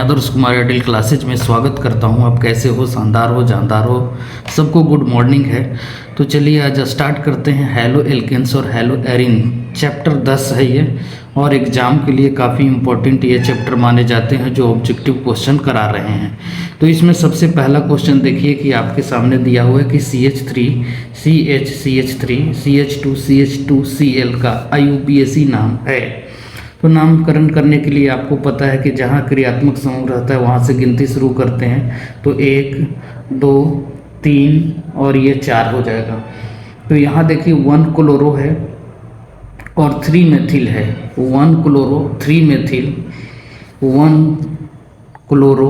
Adarsh Kumar Adil classes में स्वागत करता हूं। आप कैसे हो? शानदार हो, जानदार हो, सबको गुड मॉर्निंग है। तो चलिए आज स्टार्ट करते हैं। हेलो एल्केन्स और हेलो एरिन चैप्टर 10 है ये, और एग्ज़ाम के लिए काफ़ी इम्पोर्टेंट ये चैप्टर माने जाते हैं जो ऑब्जेक्टिव क्वेश्चन करा रहे हैं। तो इसमें सबसे पहला क्वेश्चन देखिए कि आपके सामने दिया हुआ है कि CH3 CH3 CH2 CH2 Cl का IUPAC नाम है। तो नामकरण करने के लिए आपको पता है कि जहाँ क्रियात्मक समूह रहता है वहाँ से गिनती शुरू करते हैं। तो 1 2 3 और ये 4 हो जाएगा। तो यहाँ देखिए 1 क्लोरो है और 3 मेथिल है। 1 chloro 3 methyl, 1 chloro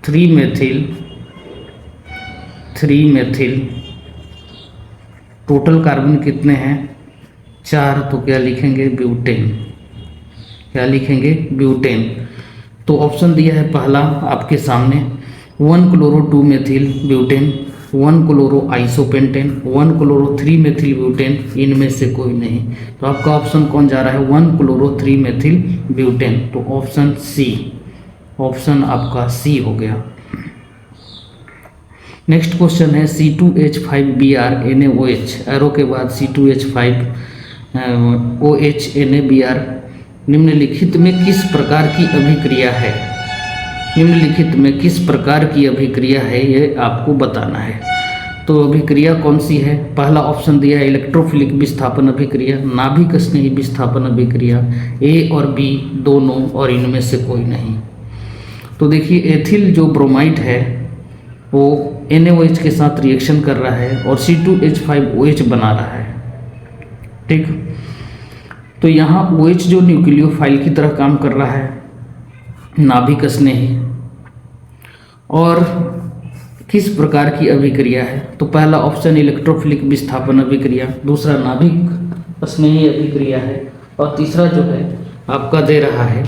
3 methyl 3 methyl. Total carbon कितने हैं? 4। तो क्या लिखेंगे? ब्यूटेन। क्या लिखेंगे? ब्यूटेन। तो ऑप्शन दिया है पहला आपके सामने 1 chloro 2 methyl butane, 1 chloro isopentane, 1 chloro 3 methyl butane, इनमें से कोई नहीं। तो आपका ऑप्शन कौन जा रहा है? 1 क्लोरो 3 मेथिल ब्यूटेन। तो ऑप्शन सी, ऑप्शन आपका सी हो गया। नेक्स्ट क्वेश्चन है C2H5Br NaOH, एरो के बाद C2H5 OH NaBr निम्नलिखित में किस प्रकार की अभिक्रिया है? निम्नलिखित में किस प्रकार की अभिक्रिया है ये आपको बताना है। तो अभिक्रिया कौन सी है? पहला ऑप्शन दिया है इलेक्ट्रोफिलिक विस्थापन अभिक्रिया, नाभिक स्नेही विस्थापन अभिक्रिया, A और B दोनों, और इनमें से कोई नहीं। तो देखिए एथिल जो ब्रोमाइड है वो NaOH के साथ रिएक्शन कर रहा है और C2H5OH बना रहा है। ठीक, तो यहाँ OH जो न्यूक्लियोफाइल की तरह काम कर रहा है, नाभिक स्नेही। और किस प्रकार की अभिक्रिया है? तो पहला ऑप्शन इलेक्ट्रोफिलिक विस्थापन अभिक्रिया, दूसरा नाभिक स्नेही अभिक्रिया है, और तीसरा जो है आपका दे रहा है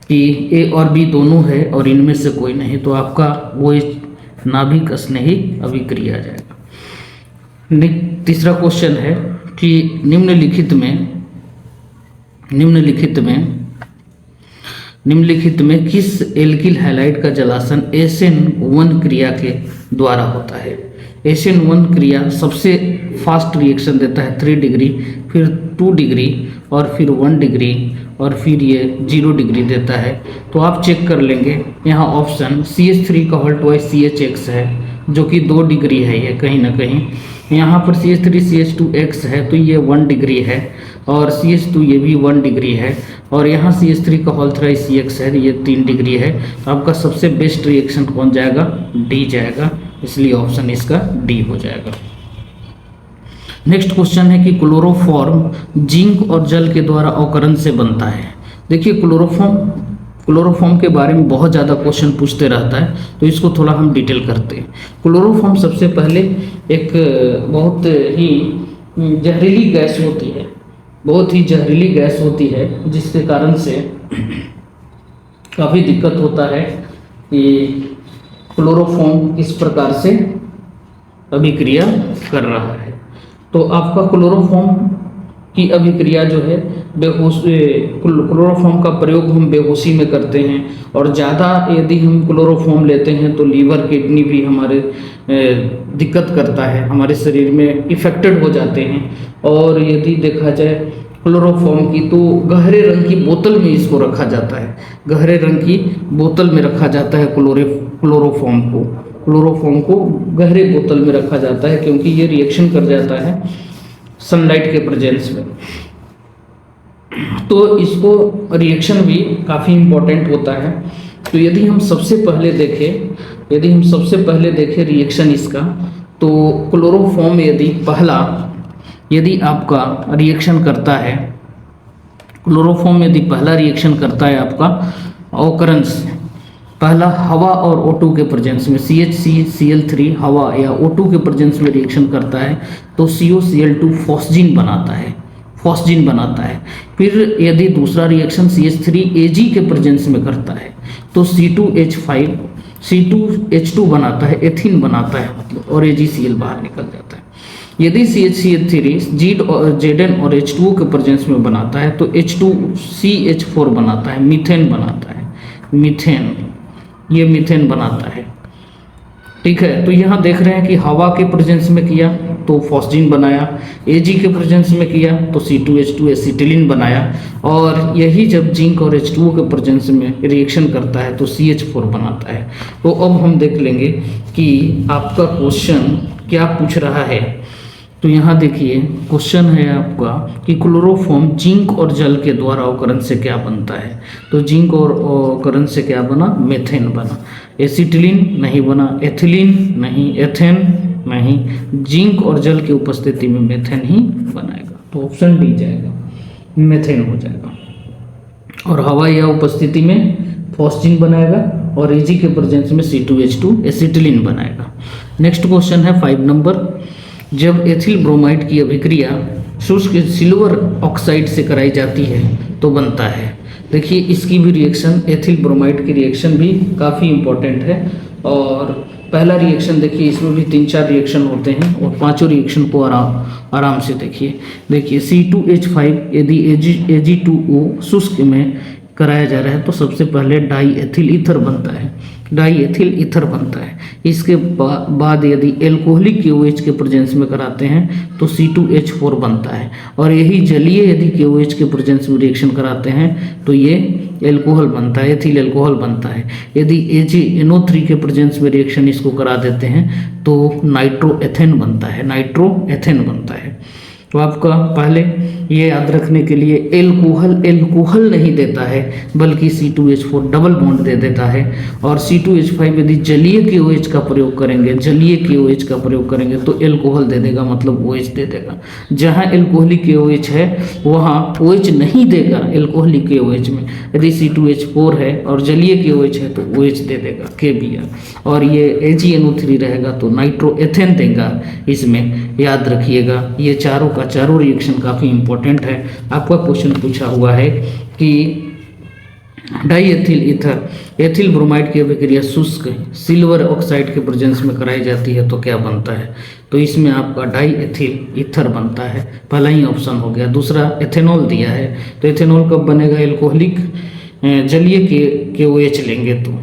कि A और B दोनों है और इनमें से कोई नहीं। तो आपका OH नाभिक स्नेही अभिक्रिया आ जाएगा। तीसरा क्वेश्चन है कि निम्नलिखित में किस एल्किल हैलाइड का जलासन SN1 क्रिया के द्वारा होता है? SN1 क्रिया सबसे फास्ट रिएक्शन देता है 3 डिग्री, फिर 2 डिग्री, और फिर 1 डिग्री, और फिर ये 0 डिग्री देता है। तो आप चेक कर लेंगे, यहाँ ऑप्शन CH3 का होल ट्वाइस CHX है जो कि 2 डिग्री है, ये कहीं ना कहीं। यहाँ पर CH3 CH2X है तो ये 1 डिग्री है, और CH2 ये भी 1 डिग्री है, और यहाँ CH3 का होल थ्राइस CX है, ये 3 डिग्री है। तो आपका सबसे बेस्ट रिएक्शन कौन जाएगा? डी जाएगा, इसलिए ऑप्शन इसका डी हो जाएगा। नेक्स्ट क्वेश्चन है कि क्लोरोफॉर्म जिंक और जल के द्वारा अवकरण से बनता है। देखिए क्लोरोफॉर्म के बारे में बहुत ज़्यादा क्वेश्चन पूछते रहता है, तो इसको थोड़ा हम डिटेल करते हैं। क्लोरोफॉर्म सबसे पहले एक बहुत ही जहरीली गैस होती है, बहुत ही जहरीली गैस होती है, जिसके कारण से काफ़ी दिक्कत होता है कि क्लोरोफॉर्म किस प्रकार से अभिक्रिया कर रहा है। तो आपका क्लोरोफॉर्म की अभिक्रिया जो है क्लोरोफॉर्म का प्रयोग हम बेहोशी में करते हैं, और ज़्यादा यदि हम क्लोरोफॉर्म लेते हैं तो लीवर किडनी भी हमारे दिक्कत करता है, हमारे शरीर में इफेक्टेड हो जाते हैं। और यदि देखा जाए क्लोरोफॉर्म की, तो गहरे रंग की बोतल में इसको रखा जाता है, गहरे रंग की बोतल में रखा जाता है क्लोरोफॉर्म को गहरे बोतल में रखा जाता है, क्योंकि ये रिएक्शन कर जाता है सनलाइट के प्रेजेंस में। तो इसको रिएक्शन भी काफ़ी इम्पोर्टेंट होता है। तो यदि हम सबसे पहले देखें रिएक्शन इसका, तो क्लोरोफॉर्म यदि आपका रिएक्शन करता है, क्लोरोफॉर्म यदि पहला रिएक्शन करता है आपका अवकरण से, पहला हवा और O2 के प्रेजेंस में, CHCCl3 हवा या O2 के प्रेजेंस में रिएक्शन करता है तो COCl2 फॉस्जीन बनाता है। फिर यदि दूसरा रिएक्शन CH3Ag के प्रेजेंस में करता है तो C2H2 बनाता है, एथीन बनाता है मतलब, और AgCl बाहर निकल जाता है। यदि CH3 Zn और H2O के प्रेजेंस में बनाता है तो H2CH4 बनाता है, मीथेन बनाता है, मीथेन, ये मीथेन बनाता है। ठीक है, तो यहाँ देख रहे हैं कि हवा के प्रेजेंस में किया तो फॉस्जीन बनाया, Ag के प्रेजेंस में किया तो C2H2 एसिटिलीन बनाया, और यही जब जिंक और H2O के प्रेजेंस में रिएक्शन करता है तो CH4 बनाता है। तो अब हम देख लेंगे कि आपका क्वेश्चन क्या पूछ रहा है। तो यहाँ देखिए क्वेश्चन है आपका कि क्लोरोफॉर्म जिंक और जल के द्वारा अवकरण से क्या बनता है। तो जिंक और अवकरण से क्या बना, मेथेन बना। एसिटिलीन नहीं बना, एथिलीन नहीं, एथेन नहीं, जिंक और जल की उपस्थिति में मेथेन ही बनाएगा। तो ऑप्शन डी जाएगा, मेथेन हो जाएगा। और हवा या उपस्थिति में फॉस्जीन बनाएगा और Ag के प्रेजेंस में C2H2 एसिटिलीन बनाएगा। नेक्स्ट क्वेश्चन है 5 नंबर, जब एथिल ब्रोमाइड की अभिक्रिया शुष्क सिल्वर ऑक्साइड से कराई जाती है तो बनता है। देखिए इसकी भी रिएक्शन, एथिल ब्रोमाइड की रिएक्शन भी काफ़ी इम्पोर्टेंट है। और पहला रिएक्शन देखिए, इसमें भी 3-4 रिएक्शन होते हैं और पांचों रिएक्शन को आराम से देखिए C2H5 यदि Ag2O शुष्क में कराया जा रहा है तो सबसे पहले डाई एथिल ईथर बनता है, डाई एथिल ईथर बनता है। इसके बाद यदि एल्कोहलिक KOH के प्रेजेंस में कराते हैं तो C2H4 बनता है, और यही जलीय यदि KOH के प्रेजेंस में रिएक्शन कराते हैं तो ये एल्कोहल बनता है, एथिल एल्कोहल बनता है। यदि AgNO3 के प्रेजेंस में रिएक्शन इसको करा देते हैं तो नाइट्रोएथेन बनता है, नाइट्रोएथेन बनता है। तो आपका पहले ये याद रखने के लिए एल्कोहल नहीं देता है बल्कि C2H4 डबल बॉन्ड दे देता है। और C2H5 यदि जलीय KOH का प्रयोग करेंगे, जलीय KOH का प्रयोग करेंगे तो एल्कोहल दे देगा, मतलब OH दे देगा। जहाँ एल्कोहलिक KOH है वहाँ OH नहीं देगा एल्कोहलिक KOH में। यदि C2H4 है और जलीय KOH है तो OH दे देगा KBr, और ये AgNO3 रहेगा तो नाइट्रोएथेन देगा इसमें। याद रखिएगा ये चारों का चारों रिएक्शन काफ़ी इंपॉर्टेंट है। आपका क्वेश्चन पूछा हुआ है कि die ethyl ether, ethyl bromide की अभिक्रिया शुष्क सिल्वर ऑक्साइड के प्रेजेंस में कराई जाती है तो क्या बनता है। तो इसमें आपका डाई एथिल ईथर बनता है, पहला ही ऑप्शन हो गया। दूसरा एथेनॉल दिया है तो एथेनॉल कब बनेगा, एल्कोहलिक जलीय KOH लेंगे तो,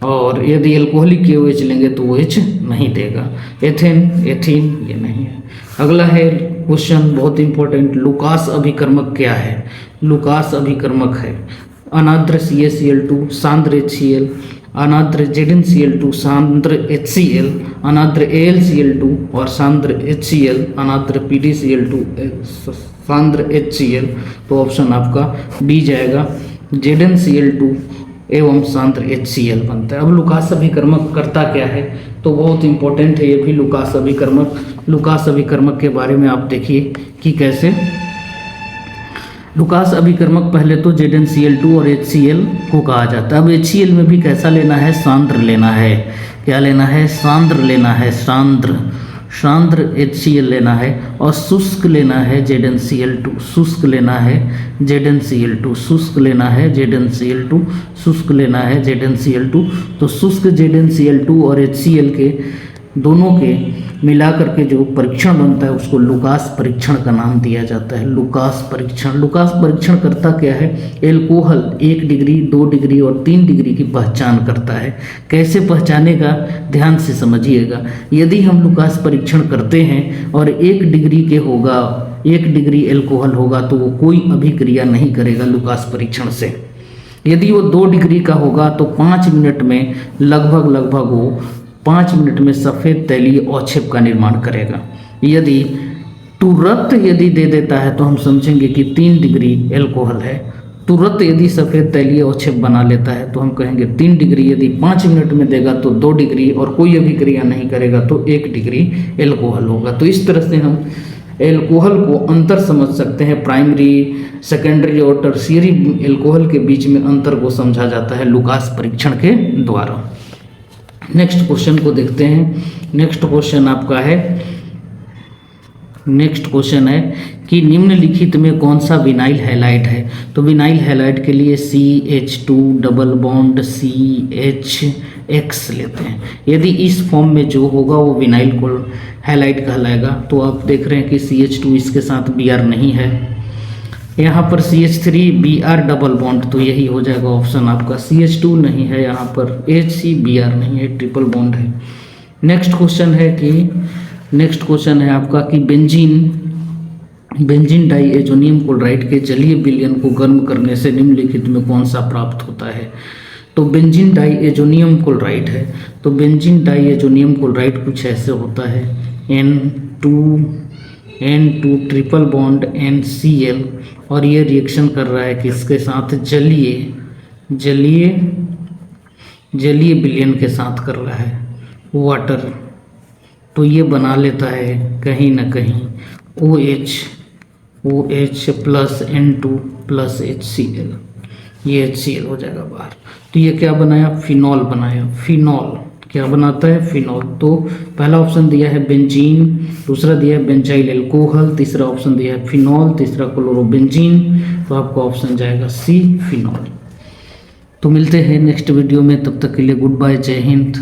और यदि एल्कोहलिक KOH लेंगे तो OH नहीं देगा। एथीन ये नहीं है। अगला है क्वेश्चन बहुत इंपॉर्टेंट, लुकास अभिकर्मक क्या है। लुकास अभिकर्मक है अनाद्र CaCl2 सांद्र HCl, अनाद्र ZnCl2 सांद्र HCl, अनाद्र AlCl2 और सांद्र HCl, अनाद्र PdCl2 सांद्र HCl। तो ऑप्शन आपका डी जाएगा, ZnCl2 एवं सांद्र HCl बनता है। अब लुकास अभिकर्मक करता क्या है, तो बहुत इंपॉर्टेंट है ये भी लुकास अभिकर्मक। लुकास अभिकर्मक के बारे में आप देखिए कि कैसे लुकास अभिकर्मक पहले तो ZnCl2 और HCl को कहा जाता है। अब HCl में भी कैसा लेना है, सांद्र लेना है। क्या लेना है, सांद्र लेना है, सांद्र HCl लेना है, और शुष्क लेना है ZnCl2, शुष्क लेना है ZnCl2, शुष्क लेना है ZnCl2, शुष्क लेना है ZnCl2। तो शुष्क ZnCl2 और HCl के दोनों के मिलाकर के जो परीक्षण बनता है उसको लुकास परीक्षण का नाम दिया जाता है। लुकास परीक्षण, लुकास परीक्षण करता क्या है, एल्कोहल 1 डिग्री 2 डिग्री और 3 डिग्री की पहचान करता है। कैसे पहचानेगा, ध्यान से समझिएगा। यदि हम लुकास परीक्षण करते हैं और 1 डिग्री के होगा, 1 डिग्री एल्कोहल होगा तो वो कोई अभिक्रिया नहीं करेगा लुकास परीक्षण से। यदि वो 2 डिग्री का होगा तो 5 मिनट में लगभग वो 5 मिनट में सफ़ेद तैलीय अवक्षेप का निर्माण करेगा। यदि तुरंत यदि दे देता है तो हम समझेंगे कि 3 डिग्री एल्कोहल है। तुरंत यदि सफ़ेद तैलीय अवक्षेप बना लेता है तो हम कहेंगे 3 डिग्री। यदि 5 मिनट में देगा तो 2 डिग्री और कोई अभिक्रिया नहीं करेगा तो 1 डिग्री एल्कोहल होगा। तो इस तरह से हम एल्कोहल को अंतर समझ सकते हैं। प्राइमरी, सेकेंडरी और टर्शियरी एल्कोहल के बीच में अंतर को समझा जाता है लुकास परीक्षण के द्वारा। नेक्स्ट क्वेश्चन को देखते हैं। नेक्स्ट क्वेश्चन आपका है, नेक्स्ट क्वेश्चन है कि निम्नलिखित में कौन सा विनाइल हैलाइड है। तो विनाइल हैलाइड के लिए CH2 डबल बॉन्ड CHX लेते हैं। यदि इस फॉर्म में जो होगा वो विनाइल को हैलाइड कहलाएगा। तो आप देख रहे हैं कि CH2 इसके साथ Br नहीं है, यहाँ पर CH3 Br डबल बॉन्ड, तो यही हो जाएगा ऑप्शन आपका। CH2 नहीं है यहाँ पर, HCBr नहीं है, ट्रिपल बॉन्ड है। नेक्स्ट क्वेश्चन है आपका कि बेंजीन डाइएजोनियम क्लोराइड के जलीय विलयन को गर्म करने से निम्नलिखित में कौन सा प्राप्त होता है। तो बेंजीन डाइएजोनियम क्लोराइड है, तो बेंजीन डाइएजोनियम क्लोराइड कुछ ऐसे होता है N2 ट्रिपल बॉन्ड NCl, और ये रिएक्शन कर रहा है किसके साथ, जलीय विलयन के साथ कर रहा है, वाटर। तो ये बना लेता है कहीं ना कहीं OH plus N2 plus HCl, ये HCl हो जाएगा बाहर। तो ये क्या बनाया, फिनॉल बनाया। फिनॉल क्या बनाता है, फिनॉल। तो पहला ऑप्शन दिया है बेंजीन, दूसरा दिया है बेंजाइल एल्कोहल, तीसरा ऑप्शन दिया है फिनॉल, तीसरा क्लोरोबेंजीन। तो आपका ऑप्शन जाएगा C, फिनॉल। तो मिलते हैं नेक्स्ट वीडियो में, तब तक के लिए गुड बाय, जय हिंद।